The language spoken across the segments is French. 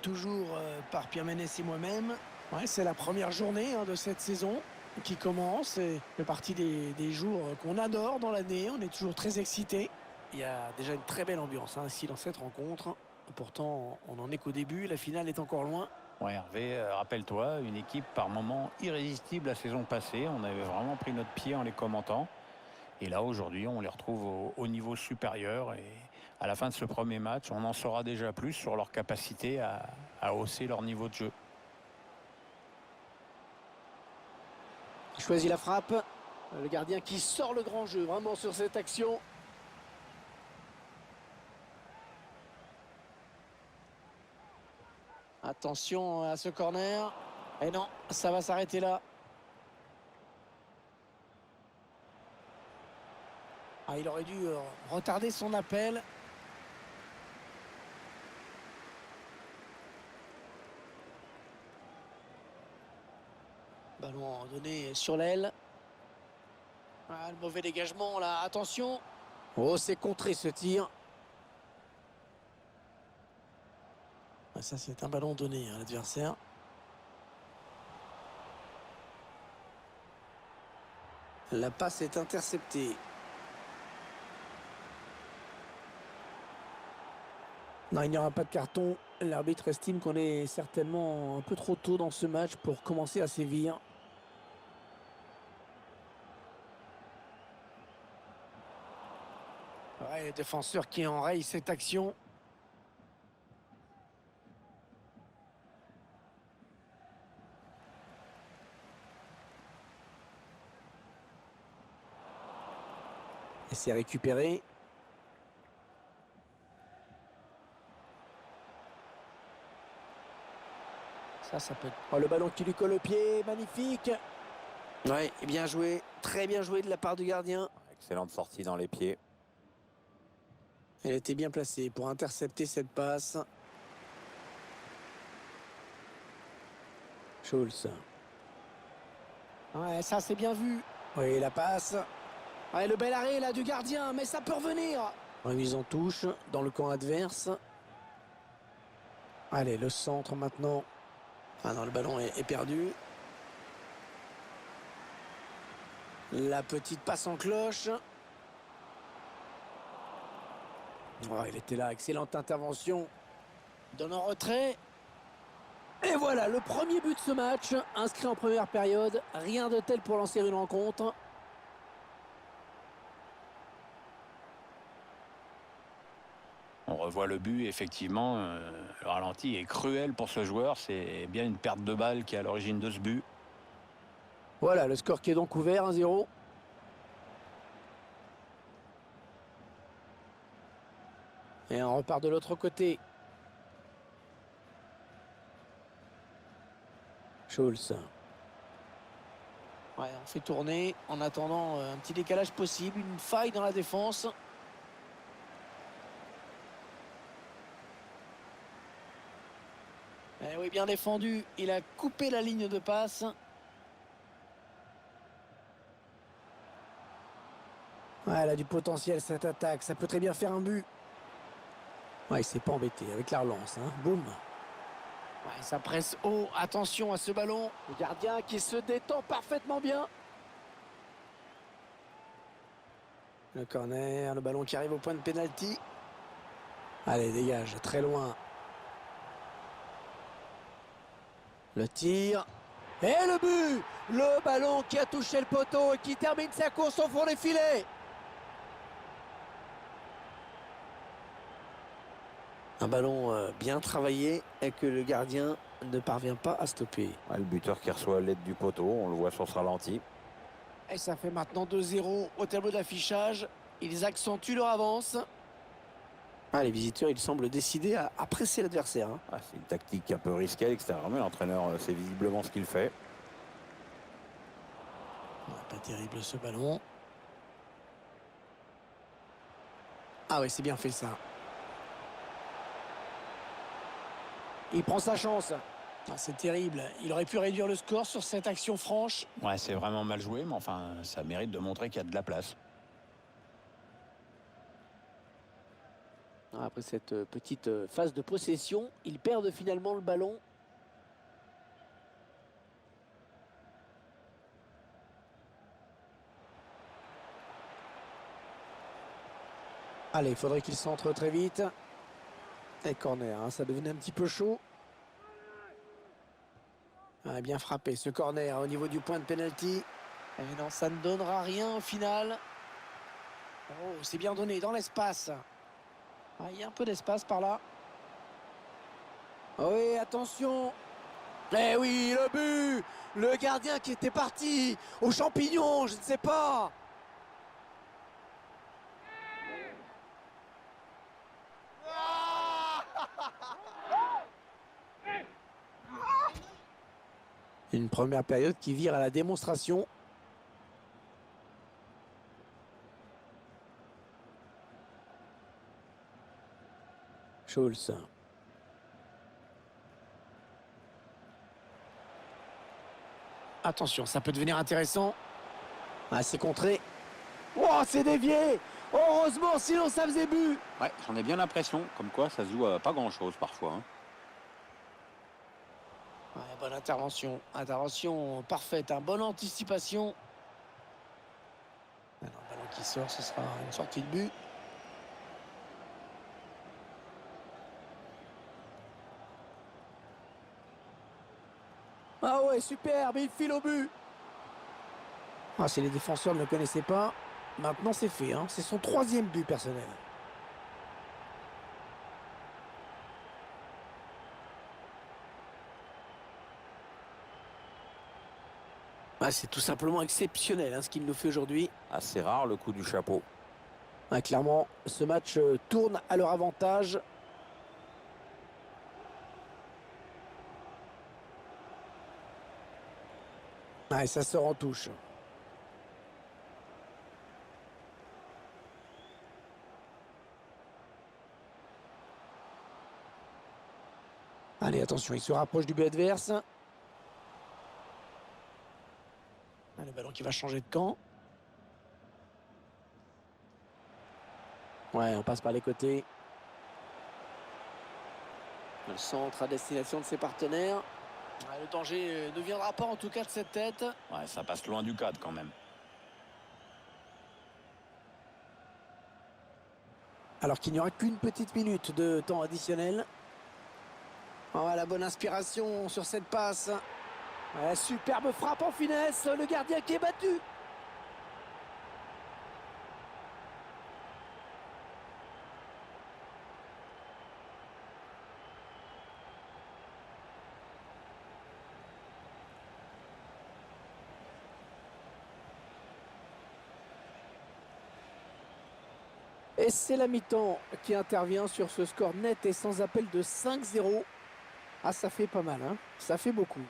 toujours par Pierre Ménès et moi-même. Ouais, c'est la première journée de cette saison qui commence. Et fait partie des jours qu'on adore dans l'année. On est toujours très excités. Il y a déjà une très belle ambiance ici dans cette rencontre. Pourtant, on n'en est qu'au début. La finale est encore loin. Ouais, Hervé, rappelle-toi, une équipe par moments irrésistible la saison passée. On avait vraiment pris notre pied en les commentant. Et là, aujourd'hui, on les retrouve au niveau supérieur. Et à la fin de ce premier match, on en saura déjà plus sur leur capacité à hausser leur niveau de jeu. Il choisit la frappe. Le gardien qui sort le grand jeu vraiment sur cette action. Attention à ce corner. Et non, ça va s'arrêter là. Ah, il aurait dû retarder son appel. Ballon donné sur l'aile. Ah, le mauvais dégagement là, attention. Oh, c'est contré ce tir. Ah, ça, c'est un ballon donné à l'adversaire. La passe est interceptée. Non, il n'y aura pas de carton. L'arbitre estime qu'on est certainement un peu trop tôt dans ce match pour commencer à sévir. Ouais, le défenseur qui enraye cette action. Et c'est récupéré. Ça peut être... Oh, le ballon qui lui colle au pied, magnifique. Ouais, bien joué, très bien joué de la part du gardien. Excellente sortie dans les pieds. Elle était bien placée pour intercepter cette passe. Schulz. Ouais, ça c'est bien vu. Oui, la passe. Ouais, le bel arrêt là du gardien, mais ça peut revenir. Remise en touche dans le camp adverse. Allez, le centre maintenant. Ah non, le ballon est perdu. La petite passe en cloche. Oh, il était là, excellente intervention. Donne en retrait. Et voilà, le premier but de ce match, inscrit en première période. Rien de tel pour lancer une rencontre. On revoit le but, effectivement, le ralenti est cruel pour ce joueur. C'est bien une perte de balle qui est à l'origine de ce but. Voilà, le score qui est donc ouvert, 1-0. Et on repart de l'autre côté. Schulz. Ouais, on fait tourner en attendant un petit décalage possible, une faille dans la défense. Eh oui, bien défendu. Il a coupé la ligne de passe. Ouais, elle a du potentiel cette attaque. Ça peut très bien faire un but. Ouais, il s'est pas embêté avec la relance. Boum. Ouais, ça presse haut. Attention à ce ballon. Le gardien qui se détend parfaitement bien. Le corner, le ballon qui arrive au point de pénalty. Allez, dégage, très loin. Le tir. Et le but! Le ballon qui a touché le poteau et qui termine sa course au fond des filets. Un ballon bien travaillé et que le gardien ne parvient pas à stopper. Ouais, le buteur qui reçoit l'aide du poteau, on le voit sur ce ralenti. Et ça fait maintenant 2-0 au tableau d'affichage. Ils accentuent leur avance. Ah, les visiteurs, ils semblent décidés à presser l'adversaire. Ah, c'est une tactique un peu risquée à l'extérieur, mais l'entraîneur sait visiblement ce qu'il fait. Pas terrible ce ballon. Ah oui, c'est bien fait ça. Il prend sa chance. Ah, c'est terrible. Il aurait pu réduire le score sur cette action franche. Ouais, c'est vraiment mal joué, mais enfin, ça mérite de montrer qu'il y a de la place. Ah, après cette petite phase de possession. Ils perdent finalement le ballon. Allez, il faudrait qu'il centre très vite. Et corner, hein, ça devenait un petit peu chaud. Ah, bien frappé ce corner au niveau du point de pénalty. Et non, ça ne donnera rien au final. Oh, c'est bien donné dans l'espace. Ah, il y a un peu d'espace par là. Oui, attention. Eh oui, le but. Le gardien qui était parti aux champignons, je ne sais pas. Une première période qui vire à la démonstration. Schulz. Attention, ça peut devenir intéressant. Ah, c'est contré. Oh, c'est dévié. Heureusement, sinon ça faisait but. Ouais, j'en ai bien l'impression, comme quoi ça se joue à pas grand-chose parfois, hein. Ouais, bonne intervention. Intervention parfaite. Bonne anticipation. Alors, le ballon qui sort, ce sera une sortie de but. Ah ouais, superbe, il file au but. Ah, si les défenseurs ne le connaissaient pas, maintenant c'est fait, hein. C'est son 3e but personnel. Ah, c'est tout simplement exceptionnel, hein, ce qu'il nous fait aujourd'hui. Assez rare le coup du chapeau. Ah, clairement, ce match tourne à leur avantage. Ah, et ça sort en touche. Allez, attention, il se rapproche du but adverse. Ah, le ballon qui va changer de camp. Ouais, on passe par les côtés. Le centre à destination de ses partenaires. Ouais, le danger ne viendra pas en tout cas de cette tête. Ouais, ça passe loin du cadre quand même. Alors qu'il n'y aura qu'une petite minute de temps additionnel. Oh, la bonne inspiration sur cette passe. Ouais, superbe frappe en finesse. Le gardien qui est battu. Et c'est la mi-temps qui intervient sur ce score net et sans appel de 5-0. Ah, ça fait pas mal, hein. Ça fait beaucoup.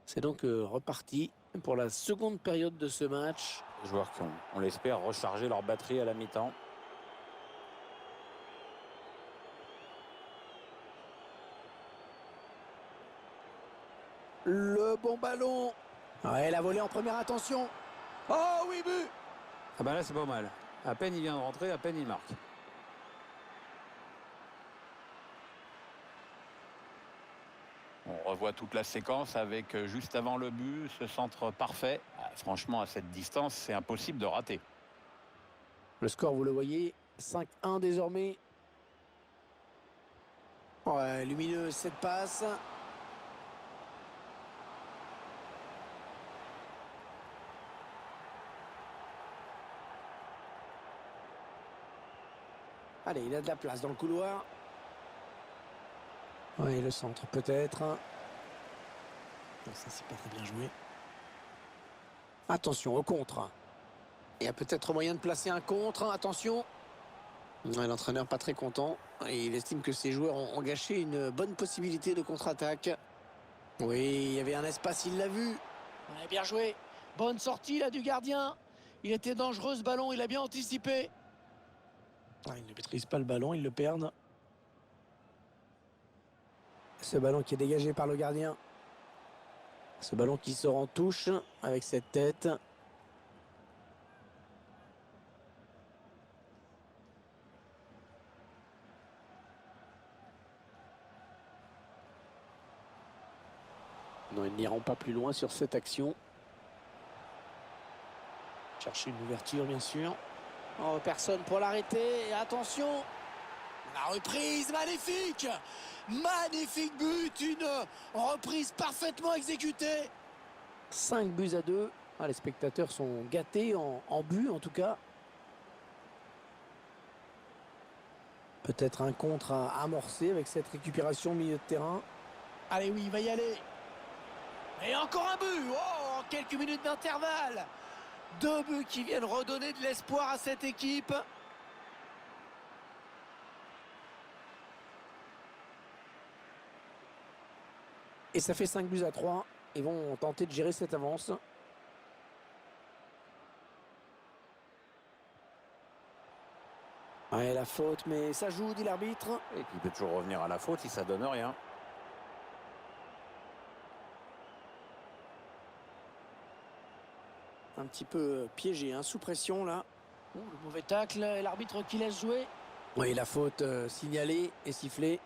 C'est donc reparti pour la seconde période de ce match. Les joueurs qui ont, on l'espère, rechargé leur batterie à la mi-temps. Le bon ballon. Ouais, la volée en première intention. Oh oui, but. Ah bah là c'est pas mal. À peine il vient de rentrer, à peine il marque. On revoit toute la séquence avec juste avant le but, ce centre parfait. Ah, franchement, à cette distance, c'est impossible de rater. Le score, vous le voyez, 5-1 désormais. Ouais, lumineux, cette passe. Allez, il a de la place dans le couloir. Oui, le centre peut-être. Non, ça, c'est pas très bien joué. Attention au contre. Il y a peut-être moyen de placer un contre. Attention. Ouais, l'entraîneur pas très content. Et il estime que ses joueurs ont gâché une bonne possibilité de contre-attaque. Oui, il y avait un espace, il l'a vu. Ouais, bien joué. Bonne sortie là du gardien. Il était dangereux ce ballon, il a bien anticipé. Ah, il ne maîtrise pas le ballon, ils le perdent. Ce ballon qui est dégagé par le gardien. Ce ballon qui sort en touche avec cette tête. Non, ils n'iront pas plus loin sur cette action. Chercher une ouverture, bien sûr. Oh, personne pour l'arrêter. Et attention. La reprise, magnifique. Magnifique but. Une reprise parfaitement exécutée. 5-2. Ah, les spectateurs sont gâtés en but, en tout cas. Peut-être un contre à amorcer avec cette récupération au milieu de terrain. Allez, oui, il va y aller. Et encore un but. Oh, en quelques minutes d'intervalle. 2 buts qui viennent redonner de l'espoir à cette équipe. Et ça fait 5-3. Ils vont tenter de gérer cette avance. Ouais, la faute, mais ça joue, dit l'arbitre. Et puis il peut toujours revenir à la faute si ça donne rien. Un petit peu piégé, hein, sous pression là. Oh, le mauvais tacle et l'arbitre qui laisse jouer. Oui, la faute signalée et sifflée.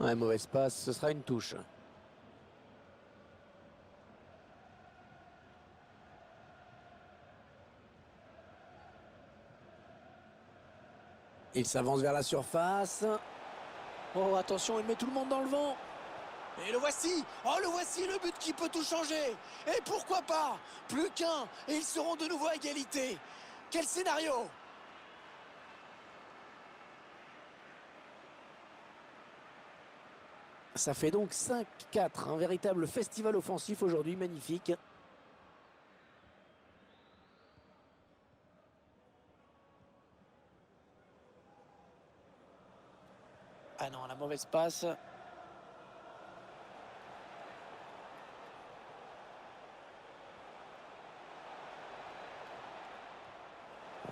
Ouais, mauvaise passe, ce sera une touche. Il s'avance vers la surface. Oh, attention, il met tout le monde dans le vent. Et le voici. Oh, le voici, le but qui peut tout changer. Et pourquoi pas? Plus qu'un. Et ils seront de nouveau à égalité. Quel scénario! Ça fait donc 5-4. Un véritable festival offensif aujourd'hui, magnifique. Ah non, la mauvaise passe.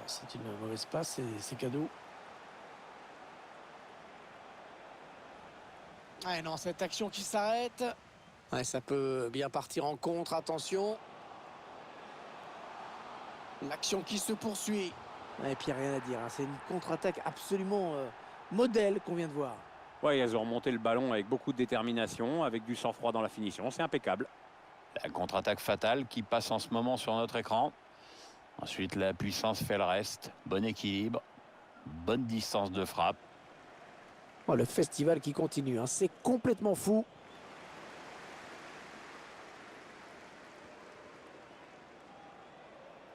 C'est une mauvaise passe, c'est cadeau. Ah non, cette action qui s'arrête. Ouais, ça peut bien partir en contre, attention. L'action qui se poursuit. Et puis rien à dire, hein. C'est une contre-attaque absolument modèle qu'on vient de voir. Ouais, elles ont remonté le ballon avec beaucoup de détermination, avec du sang-froid dans la finition. C'est impeccable. La contre-attaque fatale qui passe en ce moment sur notre écran. Ensuite, la puissance fait le reste. Bon équilibre. Bonne distance de frappe. Oh, le festival qui continue, hein. C'est complètement fou.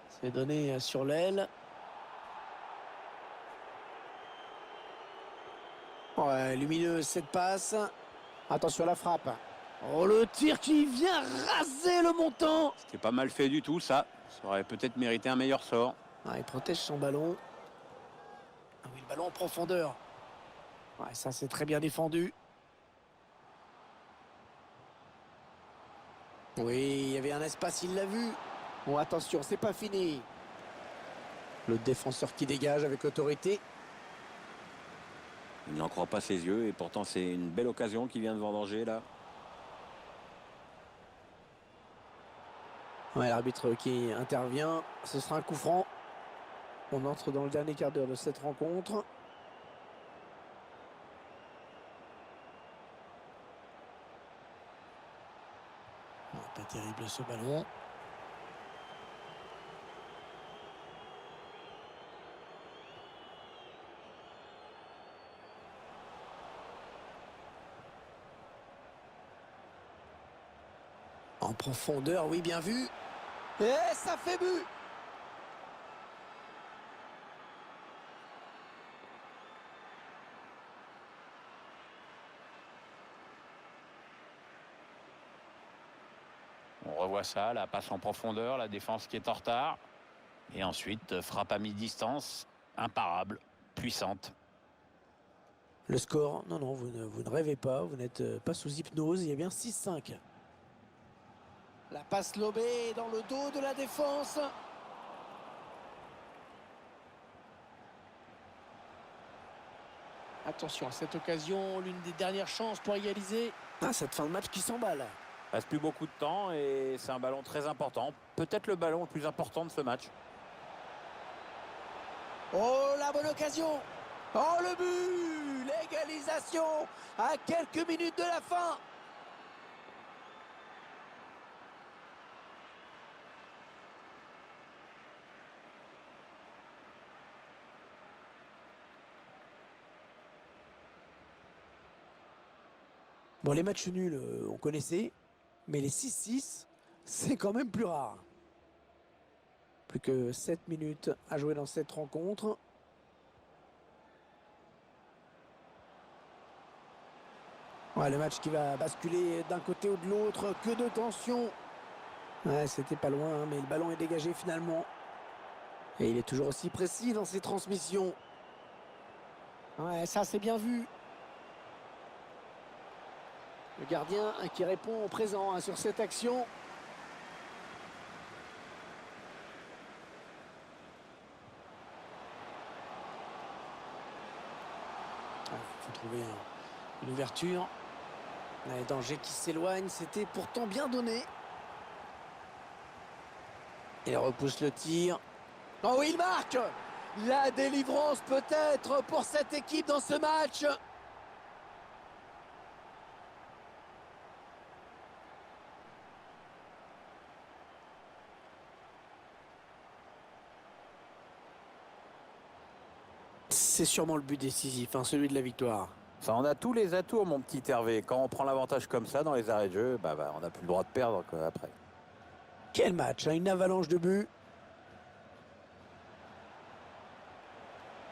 C'est donné sur l'aile. Ouais, lumineux cette passe. Attention à la frappe. Oh, le tir qui vient raser le montant. C'était pas mal fait du tout, ça. Ça aurait peut-être mérité un meilleur sort. Ah, il protège son ballon. Ah oui, le ballon en profondeur. Ouais, ça c'est très bien défendu. Oui, il y avait un espace, il l'a vu. Bon, attention, c'est pas fini. Le défenseur qui dégage avec autorité. Il n'en croit pas ses yeux et pourtant c'est une belle occasion qui vient de vendanger là. Ouais, l'arbitre qui intervient. Ce sera un coup franc. On entre dans le dernier quart d'heure de cette rencontre. terrible ce ballon. En profondeur, oui, bien vu. Et ça fait but. On revoit ça, la passe en profondeur, la défense qui est en retard. Et ensuite, frappe à mi-distance, imparable, puissante. Le score, non, non, vous ne rêvez pas, vous n'êtes pas sous hypnose, il y a bien 6-5. La passe lobée dans le dos de la défense. Attention à cette occasion, l'une des dernières chances pour égaliser. Ah, cette fin de match qui s'emballe. Il reste plus beaucoup de temps et c'est un ballon très important. Peut-être le ballon le plus important de ce match. Oh, la bonne occasion. Oh, le but. L'égalisation à quelques minutes de la fin. Bon, les matchs nuls, on connaissait, mais les 6-6, c'est quand même plus rare. Plus que 7 minutes à jouer dans cette rencontre. Ouais, le match qui va basculer d'un côté ou de l'autre, que de tension. Ouais, c'était pas loin, hein, mais le ballon est dégagé finalement. Et il est toujours aussi précis dans ses transmissions. Ouais, ça c'est bien vu. Le gardien qui répond au présent sur cette action. Il faut trouver une ouverture. Un danger qui s'éloigne, c'était pourtant bien donné. Il repousse le tir. Oh oui, il marque! La délivrance peut-être pour cette équipe dans ce match. C'est sûrement le but décisif, hein, celui de la victoire. Ça en a tous les atours, mon petit Hervé. Quand on prend l'avantage comme ça dans les arrêts de jeu, on n'a plus le droit de perdre après. Quel match, hein, une avalanche de buts.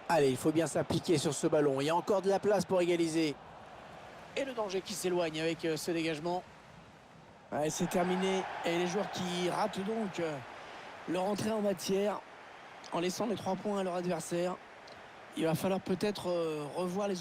Allez, il faut bien s'appliquer sur ce ballon. Il y a encore de la place pour égaliser. Et le danger qui s'éloigne avec ce dégagement. Ouais, c'est terminé. Et les joueurs qui ratent donc leur entrée en matière en laissant les 3 points à leur adversaire. Il va falloir peut-être revoir les